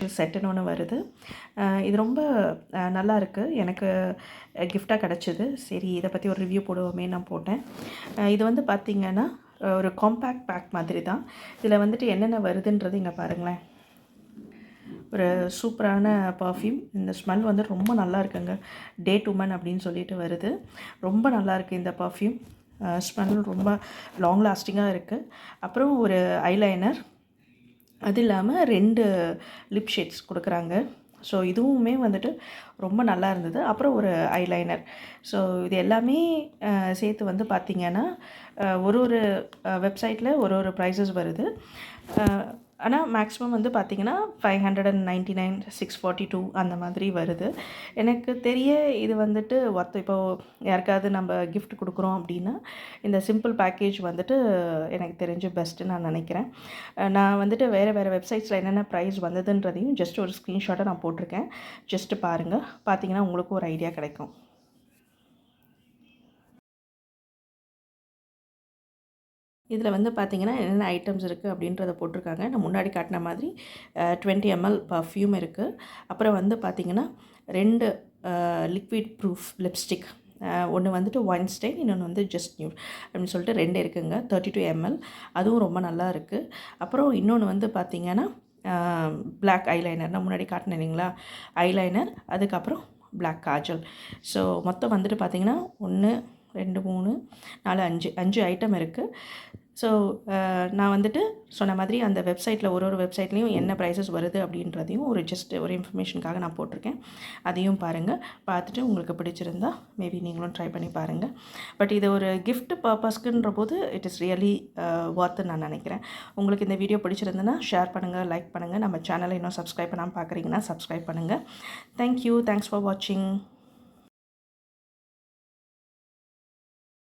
Little செட்டுன்னு ஒன்று வருது. இது ரொம்ப நல்லா இருக்குது. எனக்கு கிஃப்டாக கிடச்சிது. சரி இதை பற்றி ஒரு ரிவ்யூ போடுவோமே நான் போட்டேன். இது வந்து பார்த்திங்கன்னா ஒரு காம்பேக்ட் பேக் மாதிரி தான். இதில் வந்துட்டு என்னென்ன வருதுன்றது இங்கே பாருங்களேன். ஒரு சூப்பரான பர்ஃப்யூம். இந்த ஸ்மெல் வந்து ரொம்ப நல்லா இருக்குங்க. டேட் உமன் அப்படின்னு சொல்லிட்டு வருது. ரொம்ப நல்லா இருக்குது இந்த பர்ஃப்யூம். ஸ்மெல் ரொம்ப லாங் லாஸ்டிங்காக இருக்குது. அப்புறம் ஒரு ஐலைனர், அது இல்லாமல் 2 லிப் ஷேட்ஸ் கொடுக்குறாங்க. ஸோ இதுவுமே வந்துட்டு ரொம்ப நல்லா இருந்தது. அப்புறம் ஒரு ஐலைனர். ஸோ இது எல்லாமே சேர்த்து வந்து பார்த்திங்கன்னா ஒரு வெப்சைட்டில் ஒரு ப்ரைஸஸ் வருது. ஆனால் மேக்ஸிமம் வந்து பார்த்திங்கன்னா 599, 642 அந்த மாதிரி வருது. எனக்கு தெரிய இது வந்துட்டு இப்போது யாருக்காவது நம்ம கிஃப்ட் கொடுக்குறோம் அப்படின்னா இந்த சிம்பிள் பேக்கேஜ் வந்துட்டு எனக்கு தெரிஞ்சு பெஸ்ட்டுன்னு நான் நினைக்கிறேன். நான் வந்துட்டு வேறு வெப்சைட்ஸில் என்னென்ன ப்ரைஸ் வந்ததுன்றதையும் ஜஸ்ட் ஒரு ஸ்க்ரீன்ஷாட்டை நான் போட்டிருக்கேன். ஜஸ்ட்டு பாருங்கள். பார்த்தீங்கன்னா உங்களுக்கும் ஒரு ஐடியா கிடைக்கும். இதில் வந்து பார்த்திங்கன்னா என்னென்ன ஐட்டம்ஸ் இருக்குது அப்படின்றத போட்டிருக்காங்க. நான் முன்னாடி காட்டின மாதிரி 20 ml பர்ஃப்யூம் இருக்குது. அப்புறம் வந்து பார்த்திங்கன்னா 2 லிக்விட் ப்ரூஃப் லிப்ஸ்டிக். ஒன்று வந்துட்டு ஒயின் ஸ்டைன், இன்னொன்று வந்து ஜஸ்ட் நியூட் அப்படின்னு சொல்லிட்டு 2 இருக்குதுங்க. 32 ml. அதுவும் ரொம்ப நல்லா இருக்குது. அப்புறம் இன்னொன்று வந்து பார்த்திங்கன்னா பிளாக் ஐலைனர். நான் முன்னாடி காட்டினேன் இல்லைங்களா, ஐலைனர், அதுக்கப்புறம் பிளாக் காஜல். ஸோ மொத்தம் வந்துட்டு பார்த்திங்கன்னா 1 2 3 4 5 ஐட்டம் இருக்குது. ஸோ நான் வந்துட்டு சொன்ன மாதிரி அந்த வெப்சைட்டில் ஒரு வெப்சைட்லேயும் என்ன ப்ரைஸஸ் வருது அப்படின்றதையும் ஒரு இன்ஃபர்மேஷனுக்காக நான் போட்டிருக்கேன். அதையும் பாருங்கள். பார்த்துட்டு உங்களுக்கு பிடிச்சிருந்தா மேபி நீங்களும் ட்ரை பண்ணி பாருங்கள். பட் இது ஒரு கிஃப்ட் பர்பஸ்க்குன்ற போது இட் இஸ் ரியலி ஒர்த்துன்னு நான் நினைக்கிறேன். உங்களுக்கு இந்த வீடியோ பிடிச்சிருந்ததுன்னா ஷேர் பண்ணுங்கள், லைக் பண்ணுங்கள். நம்ம சேனலை இன்னும் சப்ஸ்கிரைப் பண்ணாமல் பார்க்குறீங்கன்னா சப்ஸ்கிரைப் பண்ணுங்கள். தேங்க்யூ. தேங்க்ஸ் ஃபார் வாட்சிங்.